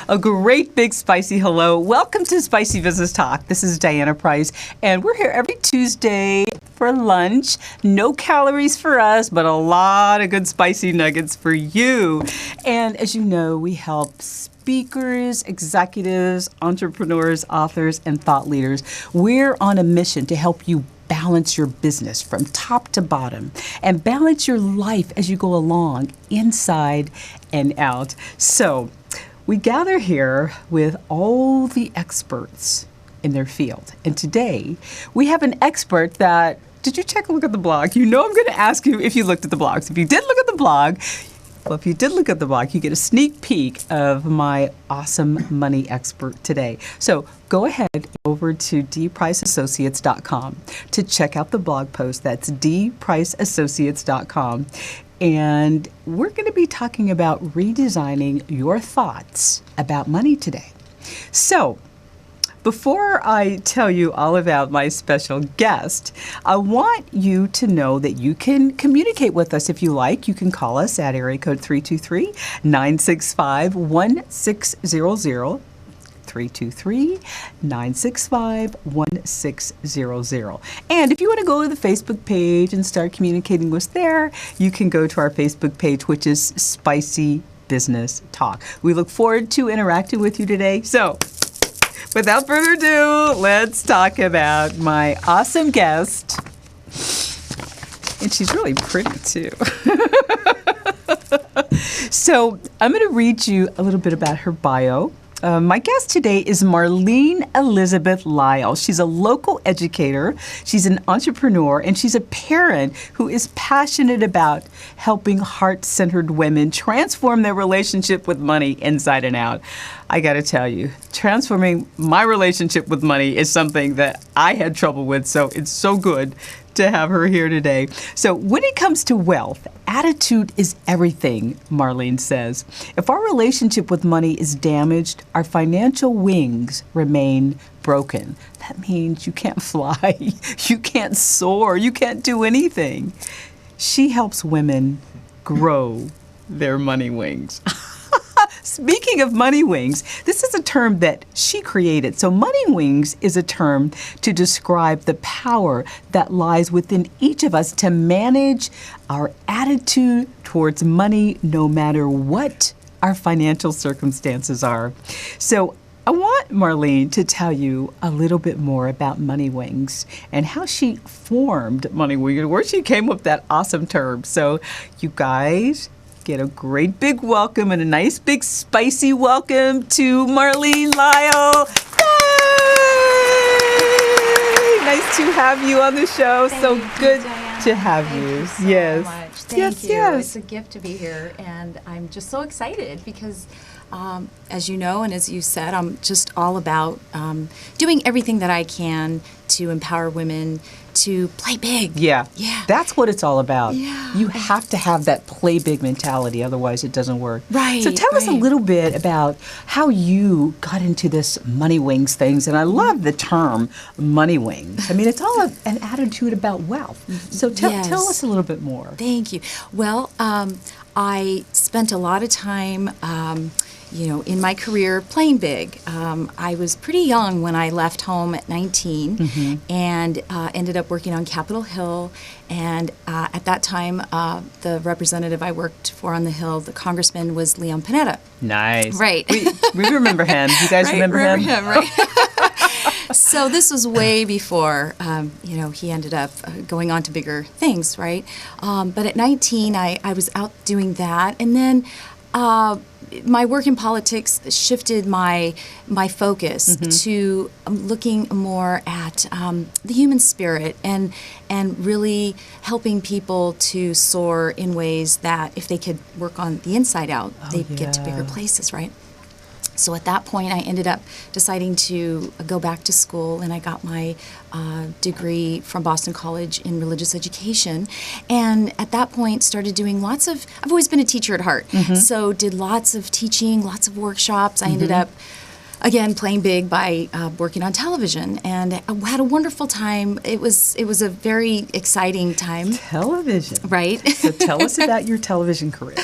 A great big spicy hello. Welcome to Spicy Business Talk. This is Diana Price, and we're here every Tuesday for lunch. No calories for us, but a lot of good spicy nuggets for you. And as you know, we help speakers, executives, entrepreneurs, authors, and thought leaders. We're on a mission to help you balance your business from top to bottom and balance your life as you go along, inside and out. So we gather here with all the experts in their field. And today we have an expert that, did you take a look at the blog? You know I'm going to ask you if you looked at the blogs. If you did look at the blog, you get a sneak peek of my awesome money expert today. So go ahead over to dpriceassociates.com to check out the blog post. That's dpriceassociates.com. And we're going to be talking about redesigning your thoughts about money today. So before I tell you all about my special guest, I want you to know that you can communicate with us if you like. You can call us at area code 323-965-1600. 323-965-1600. And if you want to go to the Facebook page and start communicating with us there, you can go to our Facebook page, which is Spicy Business Talk. We look forward to interacting with you today. So without further ado, let's talk about my awesome guest. And she's really pretty, too. So I'm going to read you a little bit about her bio. My guest today is Marlene Elizabeth Lyall. She's a local educator, she's an entrepreneur, and she's a parent who is passionate about helping heart-centered women transform their relationship with money inside and out. I got to tell you, transforming my relationship with money is something that I had trouble with, so it's so good to have her here today. So when it comes to wealth, attitude is everything, Marlene says. If our relationship with money is damaged, our financial wings remain broken. That means you can't fly, you can't soar, you can't do anything. She helps women grow their money wings. Speaking of money wings, this is a term that she created. So money wings is a term to describe the power that lies within each of us to manage our attitude towards money no matter what our financial circumstances are. So I want Marlene to tell you a little bit more about Money Wings and how she formed Money Wings, where she came up with that awesome term. So you guys get a great big welcome and a nice big spicy welcome to Marlene Lyall. Yay! Nice to have you on the show. Thank so you, good Diana. to have Thank you. you so Yes. much. Thank yes, you. yes. It's a gift to be here, and I'm just so excited because, as you know and as you said, I'm just all about doing everything that I can to empower women to play big. Yeah. Yeah. That's what it's all about. Yeah. You have to have that play big mentality, otherwise it doesn't work. Right. So tell us a right. little bit about how you got into this Money Wings things. And I love the term Money Wings. I mean, it's all an attitude about wealth. So tell us a little bit more. Thank you. Well, I spent a lot of time in my career playing big. I was pretty young when I left home at 19 and ended up working on Capitol Hill. And at that time, the representative I worked for on the Hill, the congressman, was Leon Panetta. Nice. Right. We remember him. You guys remember him? Right. So this was way before, he ended up going on to bigger things, right? But at 19, I was out doing that. And then my work in politics shifted my focus to looking more at the human spirit and really helping people to soar in ways that if they could work on the inside out, they'd get to bigger places, right? So at that point, I ended up deciding to go back to school, and I got my degree from Boston College in religious education. And at that point, started doing I've always been a teacher at heart, so did lots of teaching, lots of workshops. I ended up again, playing big by working on television, and I had a wonderful time. It was a very exciting time. Television. Right. So tell us about your television career.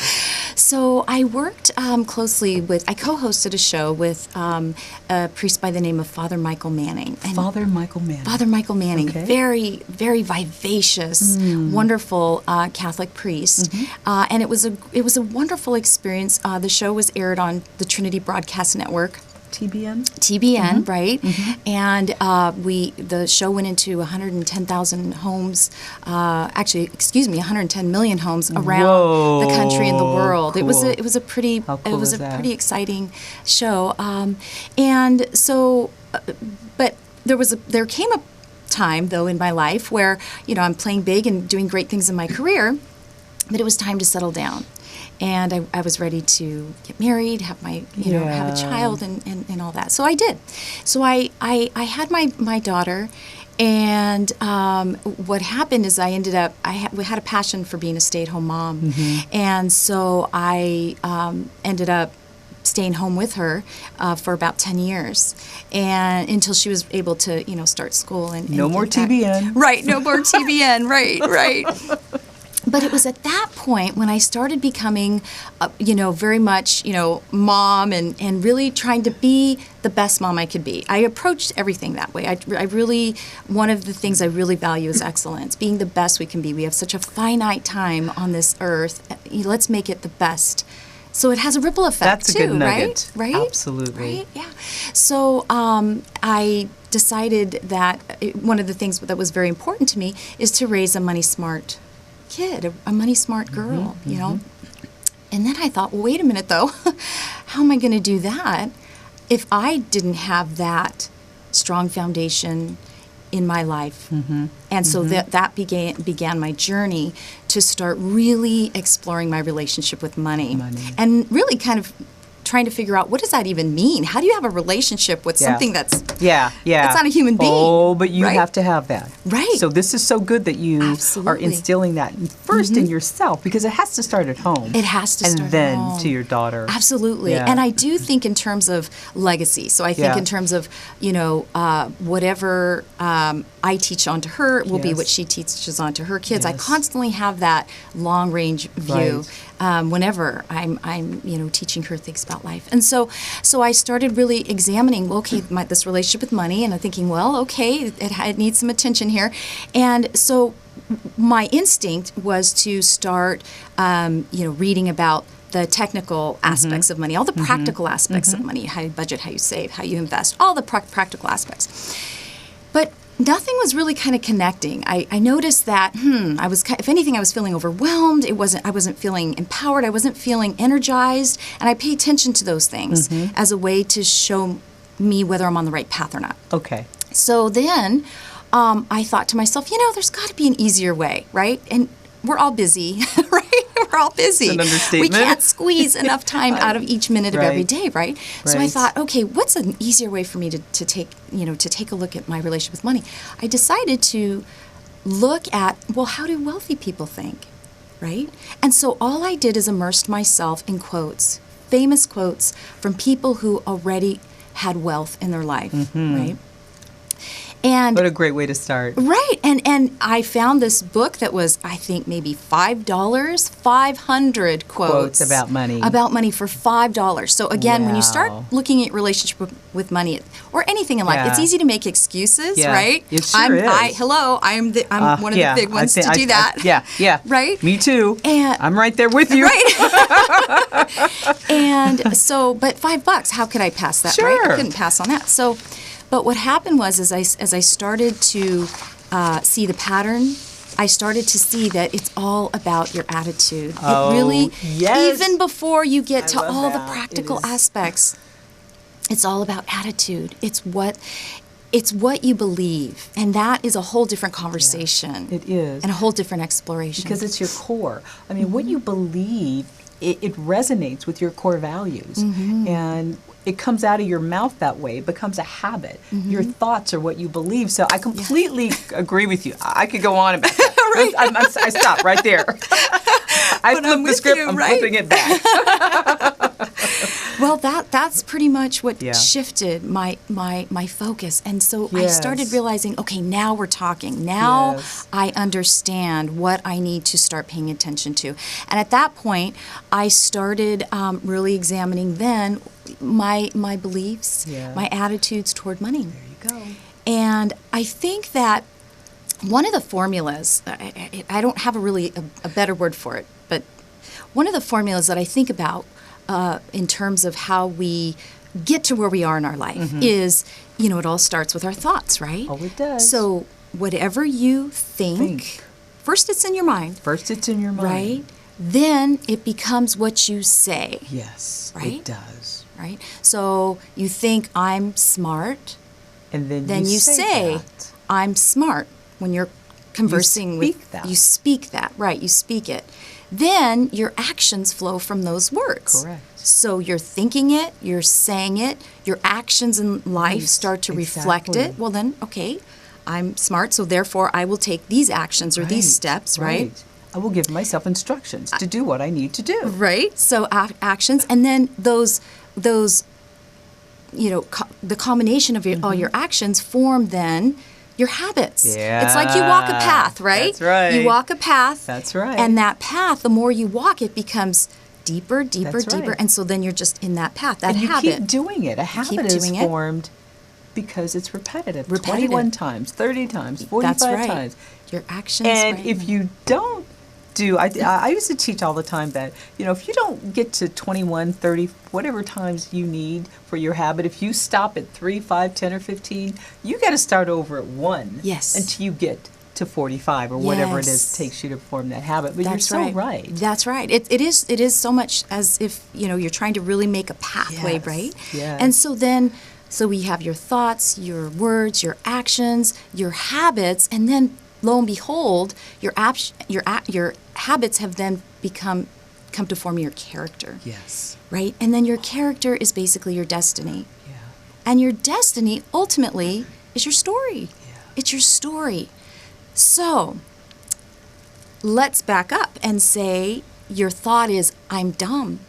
So I worked closely with, I co-hosted a show with a priest by the name of Father Michael Manning. And Father Michael Manning. Father Michael Manning, Okay. very, very vivacious, wonderful Catholic priest, and it was a wonderful experience. The show was aired on the Trinity Broadcast Network. TBN, right? And the show went into 110,000 homes, 110 million homes around the country and the world. Cool. It was a pretty pretty exciting show. And so, but there came a time though in my life where I'm playing big and doing great things in my career, but it was time to settle down. And I was ready to get married, have my, have a child and all that. So I did. So I had my daughter, and what happened is I ended up, we had a passion for being a stay-at-home mom. And so I ended up staying home with her for about 10 years, and until she was able to, start school. And no more TBN. Right, no more TBN, right. But it was at that point when I started becoming, very much, mom and really trying to be the best mom I could be. I approached everything that way. I really, one of the things I really value is excellence, being the best we can be. We have such a finite time on this earth. Let's make it the best. So it has a ripple effect, That's a good nugget. Right? Absolutely. Right? Yeah. So I decided that one of the things that was very important to me is to raise a money-smart kid, a money-smart girl, And then I thought, well, wait a minute, though. How am I going to do that if I didn't have that strong foundation in my life? And so that began my journey to start really exploring my relationship with money. And really kind of trying to figure out, what does that even mean? How do you have a relationship with something that's that's not a human being? Oh, but you right? have to have that. Right. So this is so good that you Absolutely. are instilling that first in yourself, because it has to start at home. It has to start and then at home. to your daughter. Absolutely. Yeah. And I do think in terms of legacy. So I think in terms of, whatever I teach onto her will be what she teaches onto her kids. I constantly have that long range view. Whenever I'm teaching her things about life. And so I started really examining, this relationship with money, and I'm thinking, it needs some attention here. And so my instinct was to start, reading about the technical aspects of money, all the practical aspects of money, how you budget, how you save, how you invest, all the practical aspects. But nothing was really kind of connecting. I noticed that, if anything, I was feeling overwhelmed. I wasn't feeling empowered. I wasn't feeling energized. And I pay attention to those things as a way to show me whether I'm on the right path or not. Okay. So then I thought to myself, there's got to be an easier way, right? And we're all busy, right? We're all busy. It's an understatement. We can't squeeze enough time out of each minute of every day, right? So I Right. thought, okay, what's an easier way for me to take a look at my relationship with money? I decided to look at, how do wealthy people think, right? And so all I did is immersed myself in quotes, famous quotes from people who already had wealth in their life, right? And What a great way to start. right, and I found this book that was, I think, maybe $5, 500 quotes about money. for $5. So again, when you start Wow. looking at relationship with money or anything in life, it's easy to make excuses, right? It sure is. I'm one of the big ones to do that. Yeah. Right? Me too. And- I'm right there with you. Right. And so, but $5, how could I pass that, right? Sure. I couldn't pass on that. So, but what happened was, as I started to see the pattern, I started to see that it's all about your attitude. Oh, it really, yes. even before you get to love all that. the practical It is- aspects, it's all about attitude. It's what you believe, and that is a whole different conversation. It is. And a whole different exploration. Because it's your core. I mean, what you believe, it resonates with your core values. And it comes out of your mouth that way. It becomes a habit. Your thoughts are what you believe. So I completely agree with you. I could go on about that. Right. I stopped right there. I But I'm flipped the with script. you, I'm right? flipping it back. Well, that's pretty much what Yeah. shifted my focus. And so I started Yes. realizing, okay, now we're talking. Now Yes. I understand what I need to start paying attention to. And at that point, I started really examining then my beliefs, Yeah. my attitudes toward money. There you go. And I think that one of the formulas, I don't have a better word for it, but one of the formulas that I think about in terms of how we get to where we are in our life is, it all starts with our thoughts, right? Oh, it does. So whatever you think, first it's in your mind, First it's in your mind. right? Then it becomes what you say, Yes, Right? it does. right? So you think I'm smart, And then you say that. I'm smart when you're conversing speak with that. you speak that, right? You speak it. Then your actions flow from those words. Correct. So you're thinking it, you're saying it, your actions in life Right, start to reflect it. exactly. Well then, okay, I'm smart, so therefore I will take these actions or these Right, steps, right? I will give myself instructions to do what I need to do. Right. So actions, and then those the combination of all your actions form then your habits. It's like you walk a path, right? That's right. You walk a path. That's right. And that path, the more you walk, it becomes deeper, deeper, That's deeper, right. and so then you're just in that path, that And you habit. keep doing it. A habit is doing it. formed because it's repetitive. Repetitive. 21 times, 30 times, 45 That's right. times. Your actions. And right? if you don't I used to teach all the time that, if you don't get to 21, 30, whatever times you need for your habit, if you stop at 3, 5, 10, or 15, you got to start over at 1. Yes. Until you get to 45 or whatever it is Yes. takes you to form that habit. But That's you're so right. That's right. It is so much as if you're trying to really make a pathway, Yes, right? yes. And so we have your thoughts, your words, your actions, your habits, and then lo and behold, your habits have then come to form your character, Yes. right? And then your character is basically your destiny, Yeah. and your destiny ultimately is your story. Yeah. It's your story. So let's back up and say your thought is, I'm dumb.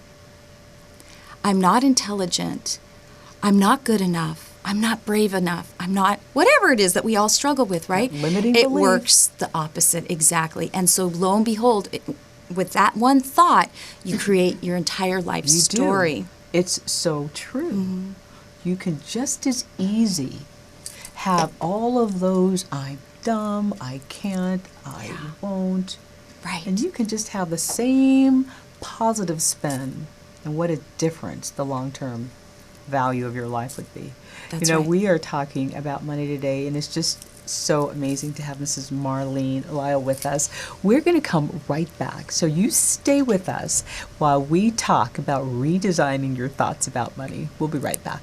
I'm not intelligent. I'm not good enough. I'm not brave enough. I'm not, whatever it is that we all struggle with, right? That limiting it belief. works the opposite, exactly. And so lo and behold, with that one thought, you create your entire life You story. do. It's so true. You can just as easy have all of those, I'm dumb, I can't, I won't. Right. And you can just have the same positive spin. And what a difference the long-term value of your life would be. That's right. We are talking about money today, and it's just so amazing to have Mrs. Marlene Lyall with us. We're going to come right back, so you stay with us while we talk about redesigning your thoughts about money. We'll be right back.